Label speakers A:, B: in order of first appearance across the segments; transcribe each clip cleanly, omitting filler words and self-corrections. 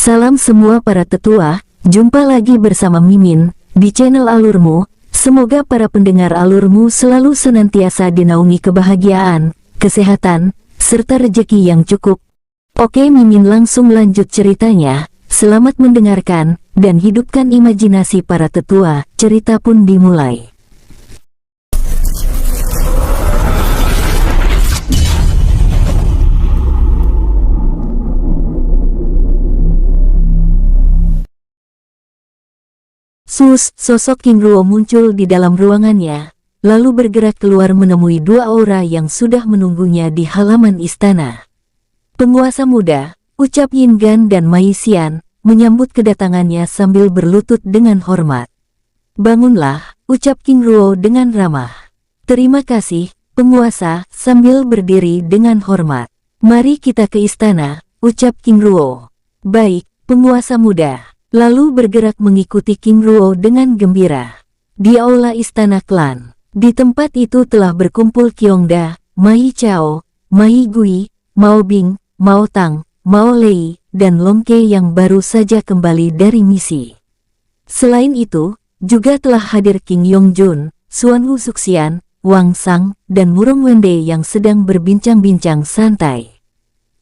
A: Salam semua para tetua, jumpa lagi bersama Mimin di channel Alurmu. Semoga para pendengar Alurmu selalu senantiasa dinaungi kebahagiaan, kesehatan, serta rezeki yang cukup. Oke, Mimin langsung lanjut ceritanya. Selamat mendengarkan dan hidupkan imajinasi para tetua. Cerita pun dimulai. Sosok King Ruo muncul di dalam ruangannya, lalu bergerak keluar menemui dua aura yang sudah menunggunya di halaman istana. Penguasa muda, ucap Yin Gan dan Mai Xian, menyambut kedatangannya sambil berlutut dengan hormat. Bangunlah, ucap King Ruo dengan ramah. Terima kasih, penguasa, sambil berdiri dengan hormat. Mari kita ke istana, ucap King Ruo. Baik, penguasa muda. Lalu bergerak mengikuti King Ruo dengan gembira. Di aula istana klan, di tempat itu telah berkumpul Qiongda, Mai Chao, Mai Gui, Mao Bing, Mao Tang, Mao Lei, dan Long Ke yang baru saja kembali dari misi. Selain itu, juga telah hadir King Yongjun, Xuan Wu Suxian, Wang Sang, dan Murong Wende yang sedang berbincang-bincang santai.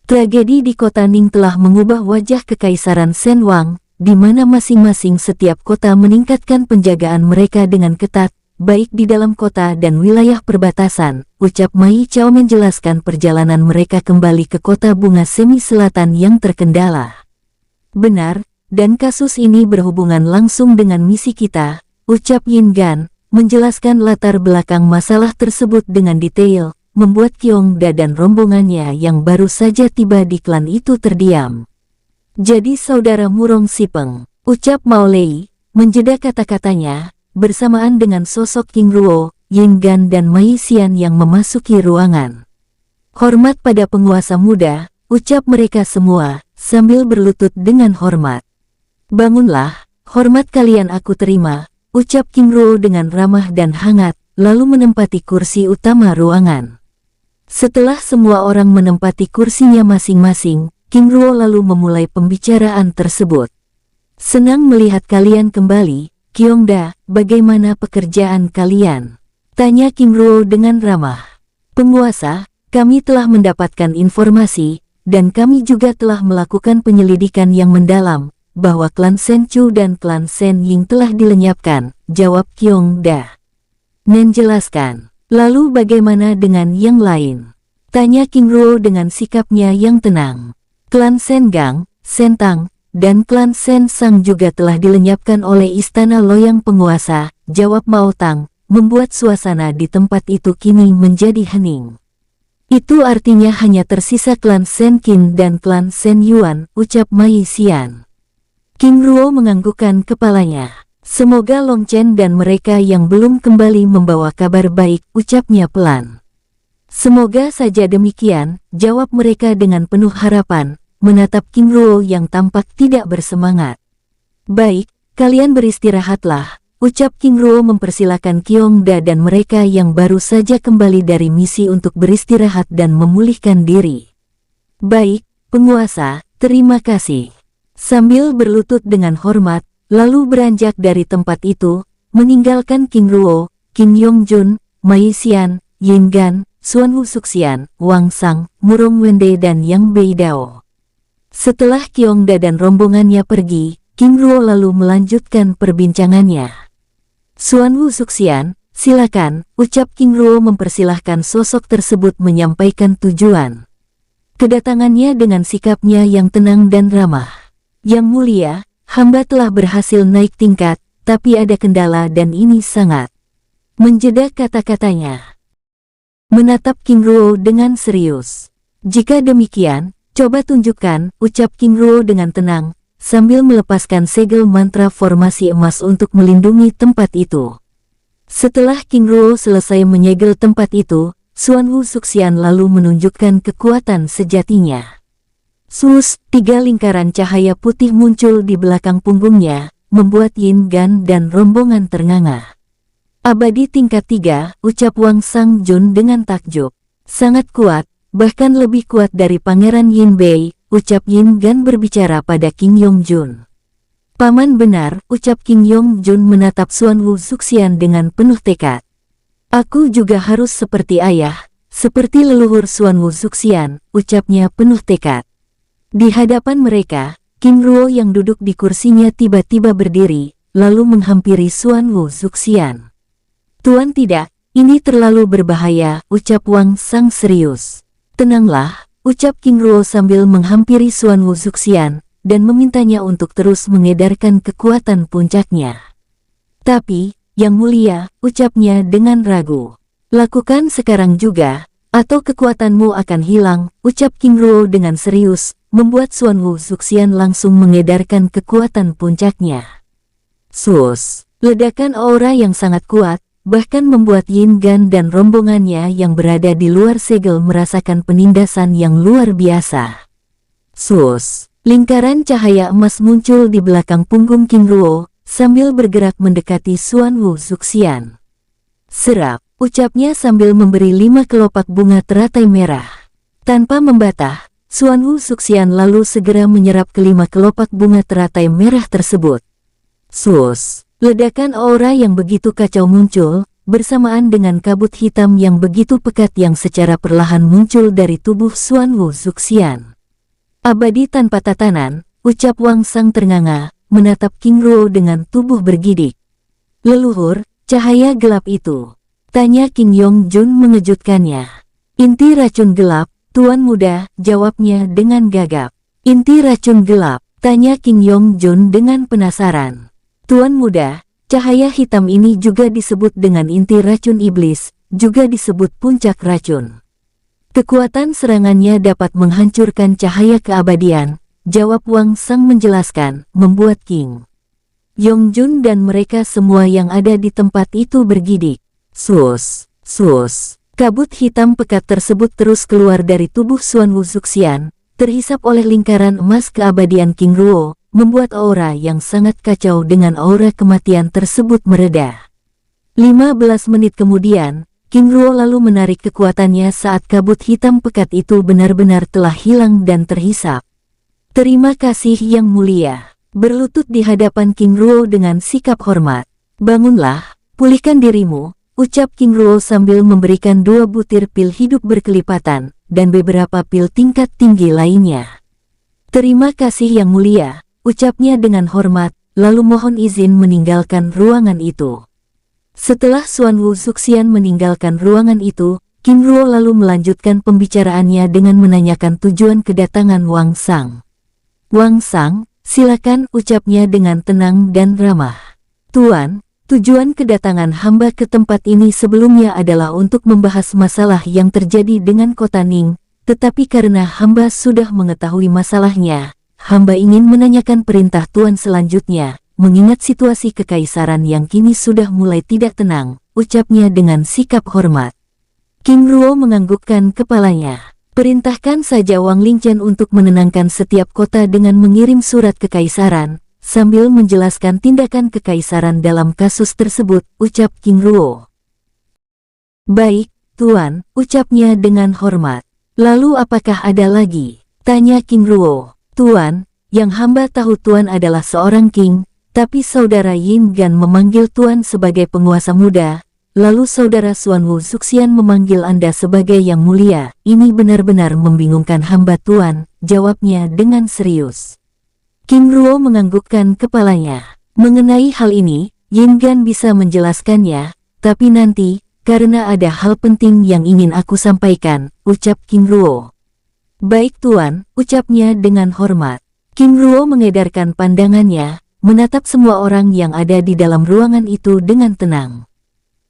A: Tragedi di kota Ning telah mengubah wajah kekaisaran Shen Wang, di mana masing-masing setiap kota meningkatkan penjagaan mereka dengan ketat, baik di dalam kota dan wilayah perbatasan, ucap Mai Chao menjelaskan perjalanan mereka kembali ke kota bunga semi selatan yang terkendala. Benar, dan kasus ini berhubungan langsung dengan misi kita, ucap Yin Gan, menjelaskan latar belakang masalah tersebut dengan detail, membuat Qiongda dan rombongannya yang baru saja tiba di klan itu terdiam. Jadi saudara Murong Sipeng, ucap Mao Lei, menjeda kata-katanya, bersamaan dengan sosok King Ruo, Yin Gan dan Mai Xian yang memasuki ruangan. Hormat pada penguasa muda, ucap mereka semua, sambil berlutut dengan hormat. Bangunlah, hormat kalian aku terima, ucap King Ruo dengan ramah dan hangat, lalu menempati kursi utama ruangan. Setelah semua orang menempati kursinya masing-masing, King Ruo lalu memulai pembicaraan tersebut. Senang melihat kalian kembali, Qiongda, bagaimana pekerjaan kalian? Tanya King Ruo dengan ramah. Penguasa, kami telah mendapatkan informasi, dan kami juga telah melakukan penyelidikan yang mendalam, bahwa klan Shen Chu dan klan Shen Ying telah dilenyapkan, jawab Qiongda. Nen jelaskan, lalu bagaimana dengan yang lain? Tanya King Ruo dengan sikapnya yang tenang. Klan Shen Gang, Shen Tang, dan klan Shen Sang juga telah dilenyapkan oleh istana loyang penguasa, jawab Mao Tang, membuat suasana di tempat itu kini menjadi hening. Itu artinya hanya tersisa klan Shen Qin dan klan Shen Yuan, ucap Mai Xian. King Ruo menganggukkan kepalanya. Semoga Long Chen dan mereka yang belum kembali membawa kabar baik, ucapnya pelan. Semoga saja demikian, jawab mereka dengan penuh harapan, menatap King Ruo yang tampak tidak bersemangat. Baik, kalian beristirahatlah, ucap King Ruo mempersilakan Qiongda dan mereka yang baru saja kembali dari misi untuk beristirahat dan memulihkan diri. Baik, penguasa, terima kasih. Sambil berlutut dengan hormat, lalu beranjak dari tempat itu, meninggalkan King Ruo, King Yongjun, Mai Xian, Yin Gan, Xuan Wu Suxian, Wang Sang, Murong Wende dan Yang Beidao. Setelah Qiongda dan rombongannya pergi, King Ruo lalu melanjutkan perbincangannya. Xuan Wu Suxian, silakan, ucap King Ruo mempersilahkan sosok tersebut menyampaikan tujuan kedatangannya dengan sikapnya yang tenang dan ramah. Yang mulia, hamba telah berhasil naik tingkat, tapi ada kendala dan ini sangat menjeda kata-katanya. Menatap King Ruo dengan serius. Jika demikian, coba tunjukkan, ucap King Ruo dengan tenang, sambil melepaskan segel mantra formasi emas untuk melindungi tempat itu. Setelah King Ruo selesai menyegel tempat itu, Xuan Wu Suxian lalu menunjukkan kekuatan sejatinya. Tiga lingkaran cahaya putih muncul di belakang punggungnya, membuat Yin Gan dan rombongan ternganga. Abadi tingkat 3, ucap Wang Sang Jun dengan takjub. Sangat kuat, bahkan lebih kuat dari Pangeran Yin Bei, ucap Yin Gan berbicara pada King Yongjun. Paman benar, ucap King Yongjun menatap Xuan Wu Zuxian dengan penuh tekad. Aku juga harus seperti ayah, seperti leluhur Xuan Wu Zuxian, ucapnya penuh tekad. Di hadapan mereka, King Ruo yang duduk di kursinya tiba-tiba berdiri, lalu menghampiri Xuan Wu Zuxian. Tuan tidak, ini terlalu berbahaya, ucap Wang Sang serius. Tenanglah, ucap King Ruo sambil menghampiri Xuan Wu Zuxian, dan memintanya untuk terus mengedarkan kekuatan puncaknya. Tapi, Yang Mulia, ucapnya dengan ragu. Lakukan sekarang juga, atau kekuatanmu akan hilang, ucap King Ruo dengan serius, membuat Xuan Wu Zuxian langsung mengedarkan kekuatan puncaknya. Sus, ledakan aura yang sangat kuat, bahkan membuat Yin Gan dan rombongannya yang berada di luar segel merasakan penindasan yang luar biasa. Sus, lingkaran cahaya emas muncul di belakang punggung King Ruo, sambil bergerak mendekati Xuan Wu Zuxian. Serap, ucapnya sambil memberi 5 kelopak bunga teratai merah. Tanpa membatah, Xuan Wu Zuxian lalu segera menyerap kelima kelopak bunga teratai merah tersebut. Sus, ledakan aura yang begitu kacau muncul, bersamaan dengan kabut hitam yang begitu pekat yang secara perlahan muncul dari tubuh Xuan Wu Zuxian. Abadi tanpa tatanan, ucap Wang Sang ternganga, menatap King Ruo dengan tubuh bergidik. Leluhur, cahaya gelap itu? Tanya King Yongjun mengejutkannya. Inti racun gelap, Tuan Muda, jawabnya dengan gagap. Inti racun gelap, tanya King Yongjun dengan penasaran. Tuan Muda, cahaya hitam ini juga disebut dengan inti racun iblis, juga disebut puncak racun. Kekuatan serangannya dapat menghancurkan cahaya keabadian, jawab Wang Sang menjelaskan, membuat King Yongjun dan mereka semua yang ada di tempat itu bergidik. Sus, sus. Kabut hitam pekat tersebut terus keluar dari tubuh Xuan Wu Zuxian, terhisap oleh lingkaran emas keabadian King Ruo, membuat aura yang sangat kacau dengan aura kematian tersebut mereda. 15 menit kemudian, King Ruo lalu menarik kekuatannya saat kabut hitam pekat itu benar-benar telah hilang dan terhisap. Terima kasih Yang Mulia. Berlutut di hadapan King Ruo dengan sikap hormat. Bangunlah, pulihkan dirimu, ucap King Ruo sambil memberikan 2 butir pil hidup berkelipatan, dan beberapa pil tingkat tinggi lainnya. Terima kasih Yang Mulia, ucapnya dengan hormat, lalu mohon izin meninggalkan ruangan itu. Setelah Xuan Wu Zuxian meninggalkan ruangan itu, King Ruo lalu melanjutkan pembicaraannya dengan menanyakan tujuan kedatangan Wang Sang. Wang Sang, silakan, ucapnya dengan tenang dan ramah. Tuan, tujuan kedatangan hamba ke tempat ini sebelumnya adalah untuk membahas masalah yang terjadi dengan kota Ning, tetapi karena hamba sudah mengetahui masalahnya, hamba ingin menanyakan perintah Tuan selanjutnya, mengingat situasi kekaisaran yang kini sudah mulai tidak tenang, ucapnya dengan sikap hormat. King Ruo menganggukkan kepalanya. Perintahkan saja Wang Lingchen untuk menenangkan setiap kota dengan mengirim surat kekaisaran, sambil menjelaskan tindakan kekaisaran dalam kasus tersebut, ucap King Ruo. Baik, Tuan, ucapnya dengan hormat. Lalu apakah ada lagi? Tanya King Ruo. Tuan, yang hamba tahu Tuan adalah seorang king, tapi saudara Yin Gan memanggil Tuan sebagai penguasa muda, lalu saudara Xuan Wu Zuxian memanggil Anda sebagai Yang Mulia. Ini benar-benar membingungkan hamba Tuan, jawabnya dengan serius. King Ruo menganggukkan kepalanya. Mengenai hal ini, Yin Gan bisa menjelaskannya, tapi nanti, karena ada hal penting yang ingin aku sampaikan, ucap King Ruo. Baik Tuan, ucapnya dengan hormat. King Ruo mengedarkan pandangannya, menatap semua orang yang ada di dalam ruangan itu dengan tenang.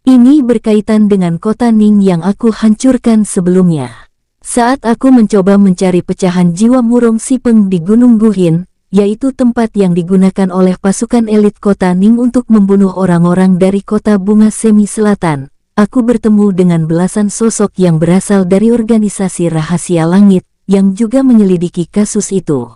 A: Ini berkaitan dengan kota Ning yang aku hancurkan sebelumnya. Saat aku mencoba mencari pecahan jiwa Murong Sipeng di Gunung Guhin, yaitu tempat yang digunakan oleh pasukan elit kota Ning untuk membunuh orang-orang dari kota Bunga Semi Selatan, aku bertemu dengan belasan sosok yang berasal dari organisasi rahasia langit, yang juga menyelidiki kasus itu.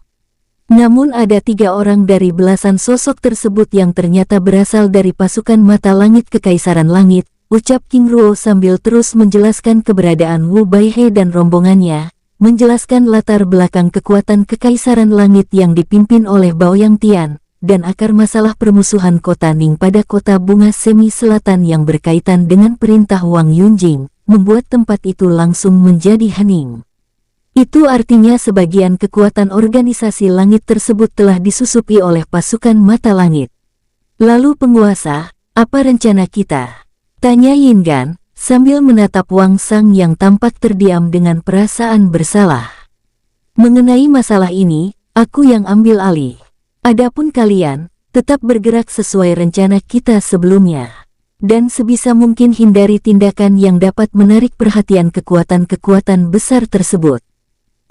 A: Namun ada 3 orang dari belasan sosok tersebut yang ternyata berasal dari pasukan mata langit Kekaisaran Langit, ucap King Ruo sambil terus menjelaskan keberadaan Wu Baihe dan rombongannya, menjelaskan latar belakang kekuatan Kekaisaran Langit yang dipimpin oleh Baoyang Tian, dan akar masalah permusuhan kota Ning pada kota Bunga Semi Selatan yang berkaitan dengan perintah Wang Yunjing, membuat tempat itu langsung menjadi hening. Itu artinya sebagian kekuatan organisasi langit tersebut telah disusupi oleh pasukan mata langit. Lalu penguasa, apa rencana kita? Tanya Yin Gan, sambil menatap Wang Sang yang tampak terdiam dengan perasaan bersalah. Mengenai masalah ini, aku yang ambil alih. Adapun kalian, tetap bergerak sesuai rencana kita sebelumnya. Dan sebisa mungkin hindari tindakan yang dapat menarik perhatian kekuatan-kekuatan besar tersebut.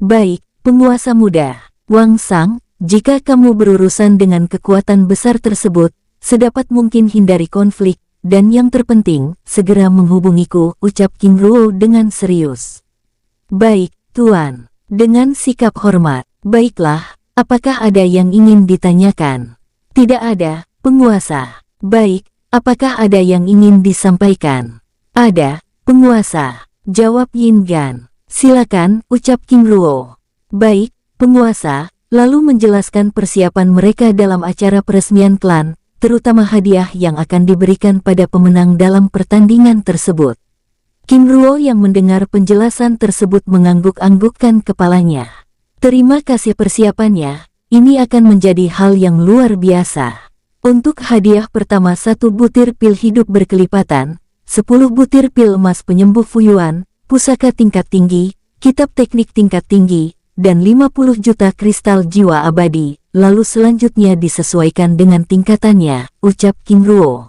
A: Baik, penguasa muda, Wang Sang, jika kamu berurusan dengan kekuatan besar tersebut, sedapat mungkin hindari konflik, dan yang terpenting, segera menghubungiku, ucap King Ruo dengan serius. Baik, Tuan. Dengan sikap hormat, baiklah. Apakah ada yang ingin ditanyakan? Tidak ada, penguasa. Baik, apakah ada yang ingin disampaikan? Ada, penguasa. Jawab Yin Gan. Silakan, ucap King Ruo. Baik, penguasa, lalu menjelaskan persiapan mereka dalam acara peresmian klan, terutama hadiah yang akan diberikan pada pemenang dalam pertandingan tersebut. King Ruo yang mendengar penjelasan tersebut mengangguk-anggukkan kepalanya. Terima kasih persiapannya, ini akan menjadi hal yang luar biasa. Untuk hadiah pertama 1 butir pil hidup berkelipatan, 10 butir pil emas penyembuh Fuyuan, pusaka tingkat tinggi, kitab teknik tingkat tinggi, dan 50 juta kristal jiwa abadi, lalu selanjutnya disesuaikan dengan tingkatannya, ucap King Ruo.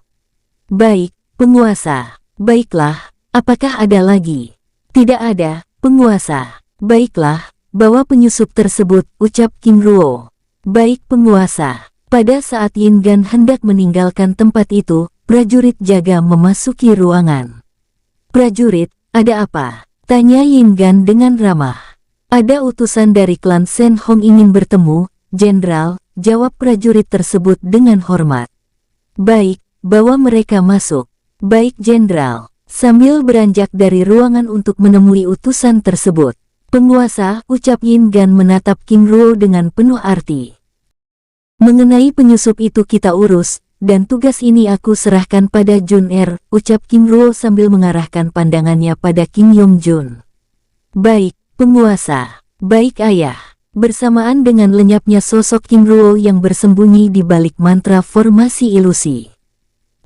A: Baik, penguasa. Baiklah, apakah ada lagi? Tidak ada, penguasa. Baiklah. Bawa penyusup tersebut, ucap King Ruo. Baik penguasa. Pada saat Yin Gan hendak meninggalkan tempat itu, prajurit jaga memasuki ruangan. Prajurit, ada apa? Tanya Yin Gan dengan ramah. Ada utusan dari klan Shen Hong ingin bertemu, Jenderal, jawab prajurit tersebut dengan hormat. Baik, bawa mereka masuk. Baik Jenderal. Sambil beranjak dari ruangan untuk menemui utusan tersebut. Penguasa, ucap Yin Gan menatap King Ruo dengan penuh arti. Mengenai penyusup itu kita urus, dan tugas ini aku serahkan pada Jun Er, ucap King Ruo sambil mengarahkan pandangannya pada King Yong Jun. Baik, penguasa. Baik ayah. Bersamaan dengan lenyapnya sosok King Ruo yang bersembunyi di balik mantra formasi ilusi.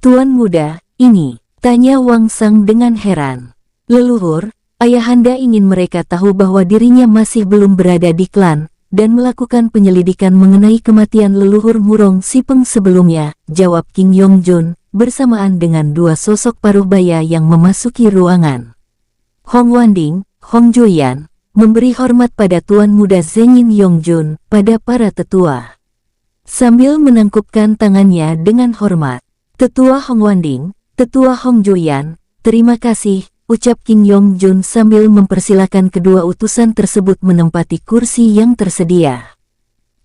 A: Tuan muda, ini, tanya Wang Sang dengan heran. Leluhur, ayahanda ingin mereka tahu bahwa dirinya masih belum berada di klan, dan melakukan penyelidikan mengenai kematian leluhur Murong Sipeng sebelumnya, jawab King Yong Jun, bersamaan dengan 2 sosok paruh baya yang memasuki ruangan. Hong Wanding, Hong Juyan, memberi hormat pada Tuan Muda Zengin Yong Jun, pada para tetua. Sambil menangkupkan tangannya dengan hormat. Tetua Hong Wanding, Tetua Hong Juyan, terima kasih, ucap King Yong Jun sambil mempersilakan kedua utusan tersebut menempati kursi yang tersedia.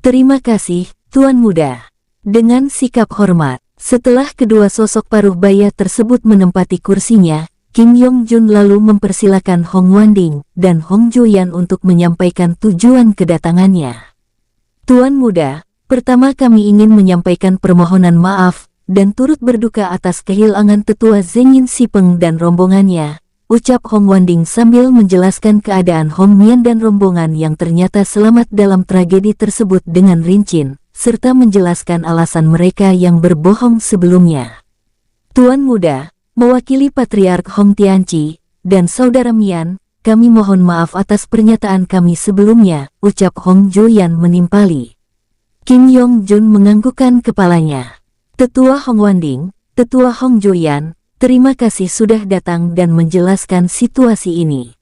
A: Terima kasih, Tuan Muda. Dengan sikap hormat, setelah kedua sosok paruh baya tersebut menempati kursinya, King Yong Jun lalu mempersilakan Hong Wanding dan Hong Juyan untuk menyampaikan tujuan kedatangannya. Tuan Muda, pertama kami ingin menyampaikan permohonan maaf dan turut berduka atas kehilangan tetua Zengin Sipeng dan rombongannya, ucap Hong Wanding sambil menjelaskan keadaan Hong Mian dan rombongan yang ternyata selamat dalam tragedi tersebut dengan rinci, serta menjelaskan alasan mereka yang berbohong sebelumnya. Tuan Muda, mewakili Patriark Hong Tianchi dan Saudara Mian, kami mohon maaf atas pernyataan kami sebelumnya, ucap Hong Juyan menimpali. King Yong Jun menganggukkan kepalanya. Tetua Hong Wanding, Tetua Hong Juyan, terima kasih sudah datang dan menjelaskan situasi ini.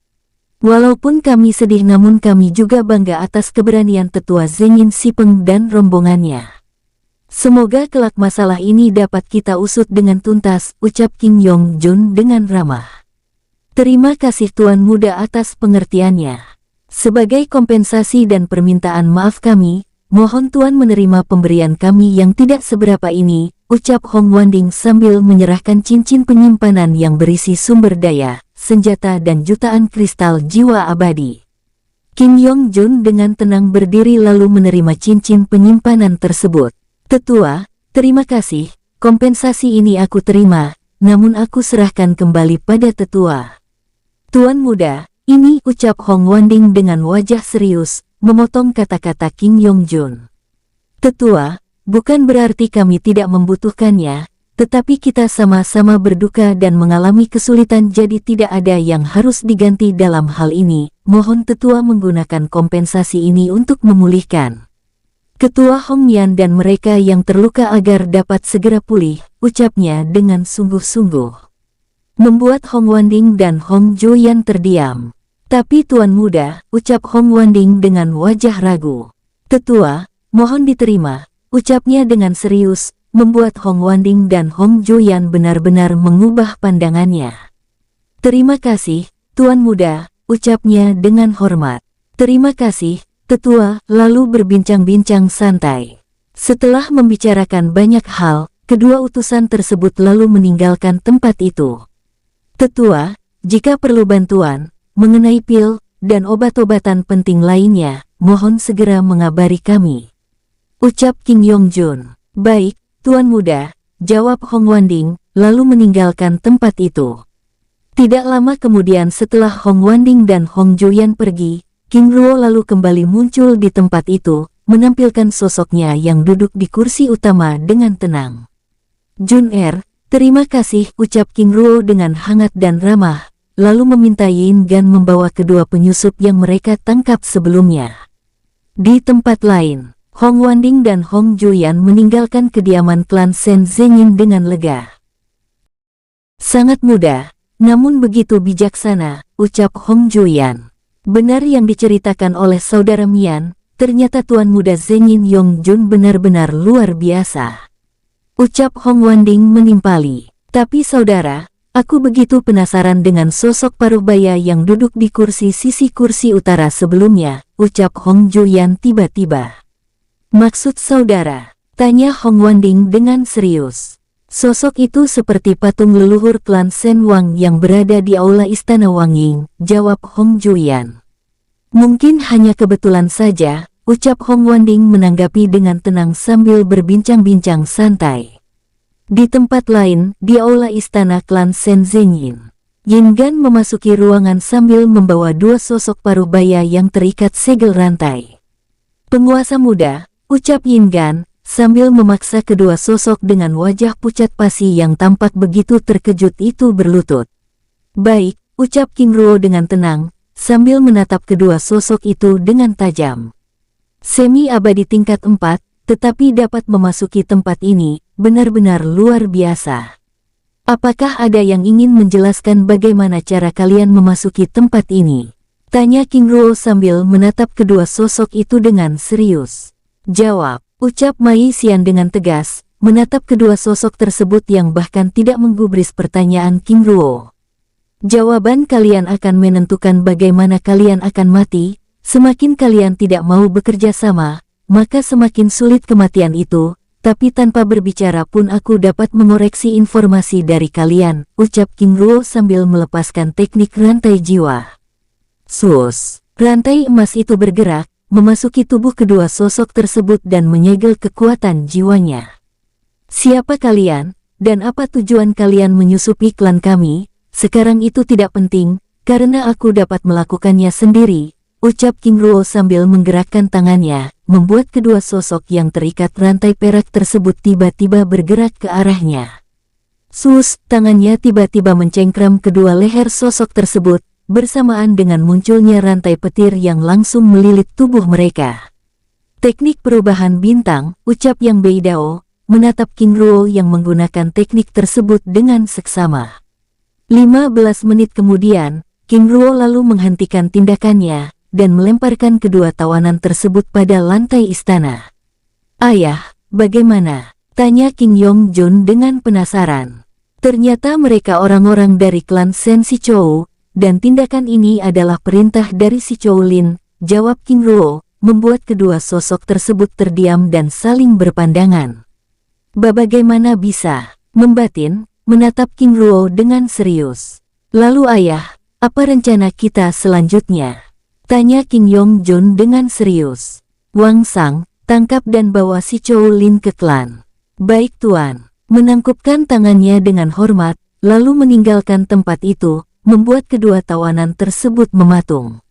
A: Walaupun kami sedih namun kami juga bangga atas keberanian Tetua Zengin Sipeng dan rombongannya. Semoga kelak masalah ini dapat kita usut dengan tuntas, ucap King Yong Jun dengan ramah. Terima kasih Tuan Muda atas pengertiannya. Sebagai kompensasi dan permintaan maaf kami, mohon Tuan menerima pemberian kami yang tidak seberapa ini, ucap Hong Wanding sambil menyerahkan cincin penyimpanan yang berisi sumber daya, senjata dan jutaan kristal jiwa abadi. Kim Yong Jun dengan tenang berdiri lalu menerima cincin penyimpanan tersebut. Tetua, terima kasih, kompensasi ini aku terima, namun aku serahkan kembali pada tetua. Tuan muda, ini, ucap Hong Wanding dengan wajah serius, memotong kata-kata Kim Yong Jun. Tetua, bukan berarti kami tidak membutuhkannya, tetapi kita sama-sama berduka dan mengalami kesulitan, jadi tidak ada yang harus diganti dalam hal ini. Mohon tetua menggunakan kompensasi ini untuk memulihkan Ketua Hong Yan dan mereka yang terluka agar dapat segera pulih, ucapnya dengan sungguh-sungguh. Membuat Hong Wanding dan Hong Joyan terdiam. Tapi tuan muda, ucap Hong Wanding dengan wajah ragu. Tetua, mohon diterima, ucapnya dengan serius, membuat Hong Wanding dan Hong Joyan benar-benar mengubah pandangannya. Terima kasih, tuan muda, ucapnya dengan hormat. Terima kasih, tetua, lalu berbincang-bincang santai. Setelah membicarakan banyak hal, kedua utusan tersebut lalu meninggalkan tempat itu. Tetua, jika perlu bantuan mengenai pil dan obat-obatan penting lainnya, mohon segera mengabari kami, ucap Kim Yong Jun. Baik, tuan muda, jawab Hong Wanding, lalu meninggalkan tempat itu. Tidak lama kemudian setelah Hong Wanding dan Hong Joyan pergi, King Ruo lalu kembali muncul di tempat itu, menampilkan sosoknya yang duduk di kursi utama dengan tenang. Jun terima kasih, ucap King Ruo dengan hangat dan ramah, lalu meminta Yin Gan membawa kedua penyusup yang mereka tangkap sebelumnya. Di tempat lain, Hong Wanding dan Hong Joyan meninggalkan kediaman klan Shen Zhenyin dengan lega. Sangat mudah, namun begitu bijaksana, ucap Hong Joyan. Benar yang diceritakan oleh saudara Mian, ternyata tuan muda Zhenyin Yong Jun benar-benar luar biasa, ucap Hong Wanding menimpali. Tapi saudara, aku begitu penasaran dengan sosok Parubaya yang duduk di sisi kursi utara sebelumnya, ucap Hong Joyan tiba-tiba. Maksud saudara? Tanya Hong Wanding dengan serius. Sosok itu seperti patung leluhur klan Shen Wang yang berada di aula istana Wang Ying, jawab Hong Joyan. Mungkin hanya kebetulan saja, ucap Hong Wanding menanggapi dengan tenang sambil berbincang-bincang santai. Di tempat lain, di aula istana klan Shen Zhenyin, Yin Gan memasuki ruangan sambil membawa dua sosok Parubaya yang terikat segel rantai. Penguasa muda, ucap Yin Gan, sambil memaksa kedua sosok dengan wajah pucat pasi yang tampak begitu terkejut itu berlutut. Baik, ucap King Ruo dengan tenang, sambil menatap kedua sosok itu dengan tajam. Semi abadi tingkat 4, tetapi dapat memasuki tempat ini, benar-benar luar biasa. Apakah ada yang ingin menjelaskan bagaimana cara kalian memasuki tempat ini? Tanya King Ruo sambil menatap kedua sosok itu dengan serius. Jawab, ucap Mai Xian dengan tegas, menatap kedua sosok tersebut yang bahkan tidak menggubris pertanyaan King Ruo. Jawaban kalian akan menentukan bagaimana kalian akan mati. Semakin kalian tidak mau bekerja sama, maka semakin sulit kematian itu. Tapi tanpa berbicara pun aku dapat mengoreksi informasi dari kalian, ucap King Ruo sambil melepaskan teknik rantai jiwa. Sus, rantai emas itu bergerak, memasuki tubuh kedua sosok tersebut dan menyegel kekuatan jiwanya. Siapa kalian, dan apa tujuan kalian menyusupi klan kami? Sekarang itu tidak penting, karena aku dapat melakukannya sendiri, ucap King Ruo sambil menggerakkan tangannya, membuat kedua sosok yang terikat rantai perak tersebut tiba-tiba bergerak ke arahnya. Sus, tangannya tiba-tiba mencengkram kedua leher sosok tersebut, bersamaan dengan munculnya rantai petir yang langsung melilit tubuh mereka. Teknik perubahan bintang, ucap Yang Beidao, menatap King Ruo yang menggunakan teknik tersebut dengan seksama. 15 menit kemudian, King Ruo lalu menghentikan tindakannya, dan melemparkan kedua tawanan tersebut pada lantai istana. Ayah, bagaimana? Tanya King Yong Jun dengan penasaran. Ternyata mereka orang-orang dari klan Shen Sichou, dan tindakan ini adalah perintah dari Sichou Lin, jawab King Ruo, membuat kedua sosok tersebut terdiam dan saling berpandangan. Bagaimana bisa? Membatin, menatap King Ruo dengan serius. Lalu ayah, apa rencana kita selanjutnya? Tanya King Yongjun dengan serius. Wang Sang, tangkap dan bawa si Chou Lin ke klan. Baik tuan. Menangkupkan tangannya dengan hormat, lalu meninggalkan tempat itu, membuat kedua tawanan tersebut mematung.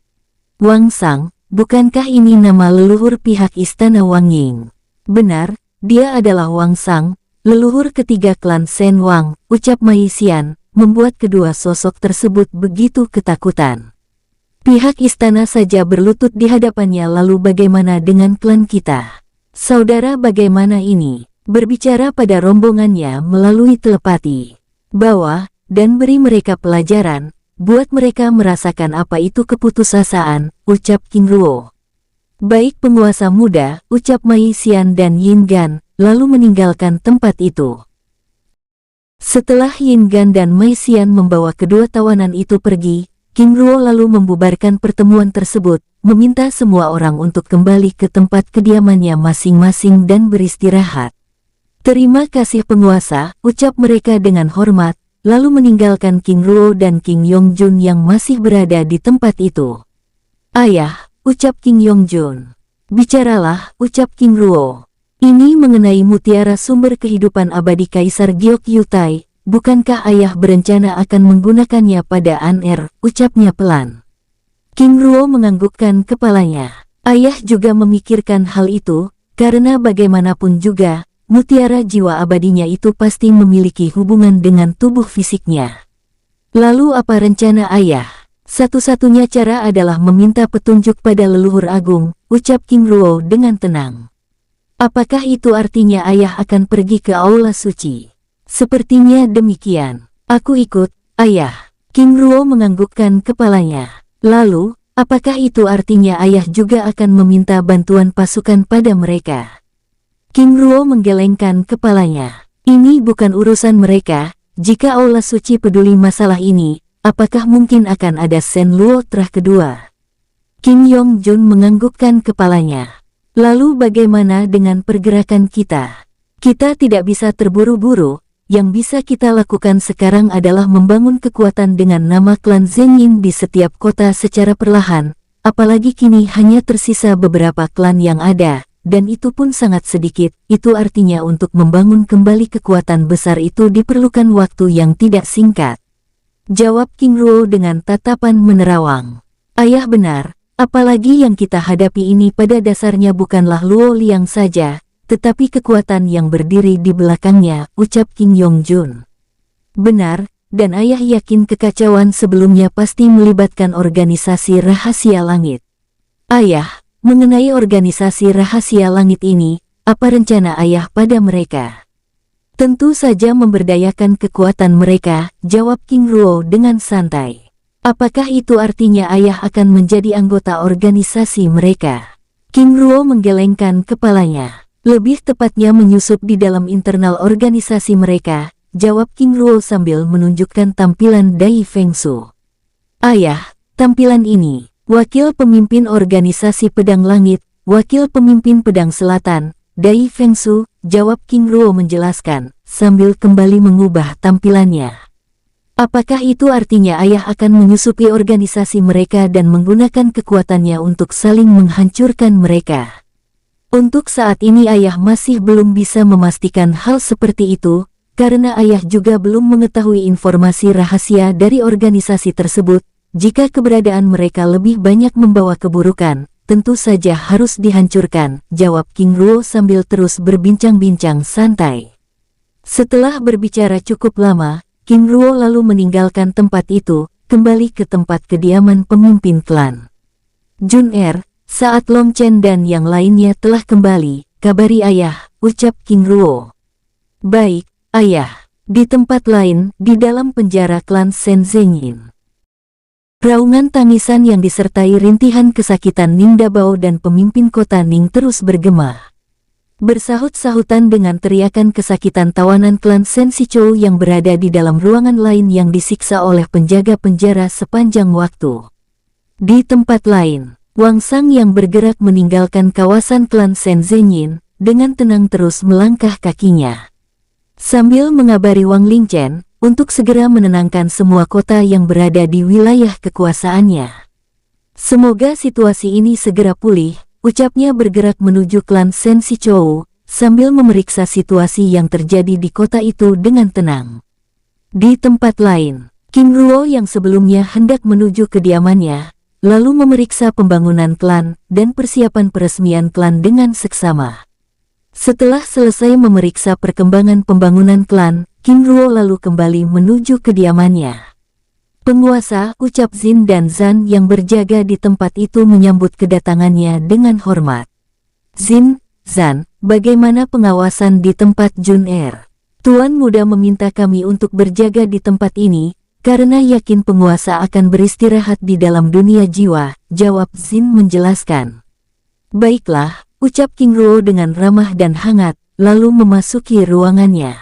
A: Wang Sang, bukankah ini nama leluhur pihak istana Wang Ying? Benar, dia adalah Wang Sang, leluhur ketiga klan Shen Wang, ucap Mei Xian, membuat kedua sosok tersebut begitu ketakutan. Pihak istana saja berlutut di hadapannya, lalu bagaimana dengan klan kita? Saudara, bagaimana ini? Berbicara pada rombongannya melalui telepati. Bawa, dan beri mereka pelajaran, buat mereka merasakan apa itu keputusasaan, ucap King Ruo. Baik penguasa muda, ucap Mei Xian dan Yin Gan, lalu meninggalkan tempat itu. Setelah Yin Gan dan Mei Xian membawa kedua tawanan itu pergi, King Ruo lalu membubarkan pertemuan tersebut, meminta semua orang untuk kembali ke tempat kediamannya masing-masing dan beristirahat. Terima kasih penguasa, ucap mereka dengan hormat, lalu meninggalkan King Ruo dan King Yongjun yang masih berada di tempat itu. Ayah, ucap King Yongjun. Bicaralah, ucap King Ruo. Ini mengenai mutiara sumber kehidupan abadi Kaisar Giok Yutai, bukankah ayah berencana akan menggunakannya pada An-Er, ucapnya pelan. King Ruo menganggukkan kepalanya. Ayah juga memikirkan hal itu, karena bagaimanapun juga, mutiara jiwa abadinya itu pasti memiliki hubungan dengan tubuh fisiknya. Lalu apa rencana ayah? Satu-satunya cara adalah meminta petunjuk pada leluhur agung, ucap King Ruo dengan tenang. Apakah itu artinya ayah akan pergi ke Aula Suci? Sepertinya demikian. Aku ikut, ayah. King Ruo menganggukkan kepalanya. Lalu, apakah itu artinya ayah juga akan meminta bantuan pasukan pada mereka? King Ruo menggelengkan kepalanya. Ini bukan urusan mereka, jika Aula Suci peduli masalah ini, apakah mungkin akan ada Shen Luo Trah kedua? King Yongjun menganggukkan kepalanya. Lalu bagaimana dengan pergerakan kita? Kita tidak bisa terburu-buru, yang bisa kita lakukan sekarang adalah membangun kekuatan dengan nama klan Zhenyin di setiap kota secara perlahan, apalagi kini hanya tersisa beberapa klan yang ada. Dan itu pun sangat sedikit, itu artinya untuk membangun kembali kekuatan besar itu diperlukan waktu yang tidak singkat. Jawab King Ruo dengan tatapan menerawang. Ayah benar, apalagi yang kita hadapi ini pada dasarnya bukanlah Luo Liang saja, tetapi kekuatan yang berdiri di belakangnya, ucap King Yongjun. Benar, dan ayah yakin kekacauan sebelumnya pasti melibatkan organisasi rahasia langit. Ayah, mengenai organisasi rahasia langit ini, apa rencana ayah pada mereka? Tentu saja memberdayakan kekuatan mereka, jawab King Ruo dengan santai. Apakah itu artinya ayah akan menjadi anggota organisasi mereka? King Ruo menggelengkan kepalanya. Lebih tepatnya menyusup di dalam internal organisasi mereka, jawab King Ruo sambil menunjukkan tampilan Dai Fengsu. Ayah, tampilan ini. Wakil pemimpin organisasi Pedang Langit, Wakil pemimpin Pedang Selatan, Dai Fengsu, jawab King Ruo menjelaskan, sambil kembali mengubah tampilannya. Apakah itu artinya ayah akan menyusupi organisasi mereka dan menggunakan kekuatannya untuk saling menghancurkan mereka? Untuk saat ini ayah masih belum bisa memastikan hal seperti itu, karena ayah juga belum mengetahui informasi rahasia dari organisasi tersebut. Jika keberadaan mereka lebih banyak membawa keburukan, tentu saja harus dihancurkan, jawab King Ruo sambil terus berbincang-bincang santai. Setelah berbicara cukup lama, King Ruo lalu meninggalkan tempat itu, kembali ke tempat kediaman pemimpin klan. Jun-Er, saat Long Chen dan yang lainnya telah kembali, kabari ayah, ucap King Ruo. Baik, ayah. Di tempat lain, di dalam penjara klan Shen Zhenyin. Raungan tangisan yang disertai rintihan kesakitan Ning Dabao dan pemimpin kota Ning terus bergema. Bersahut-sahutan dengan teriakan kesakitan tawanan klan Shen Sichou yang berada di dalam ruangan lain yang disiksa oleh penjaga penjara sepanjang waktu. Di tempat lain, Wang Sang yang bergerak meninggalkan kawasan klan Shen Zhenyin, dengan tenang terus melangkah kakinya. Sambil mengabari Wang Lingchen, untuk segera menenangkan semua kota yang berada di wilayah kekuasaannya. Semoga situasi ini segera pulih, ucapnya bergerak menuju klan Sen Shichou, sambil memeriksa situasi yang terjadi di kota itu dengan tenang. Di tempat lain, King Ruo yang sebelumnya hendak menuju kediamannya, lalu memeriksa pembangunan klan dan persiapan peresmian klan dengan seksama. Setelah selesai memeriksa perkembangan pembangunan klan, King Ruo lalu kembali menuju kediamannya. Penguasa, ucap Zin dan Zan yang berjaga di tempat itu menyambut kedatangannya dengan hormat. Zin, Zan, bagaimana pengawasan di tempat Jun Er? Tuan Muda meminta kami untuk berjaga di tempat ini, karena yakin penguasa akan beristirahat di dalam dunia jiwa, jawab Zin menjelaskan. Baiklah, ucap King Ruo dengan ramah dan hangat, lalu memasuki ruangannya.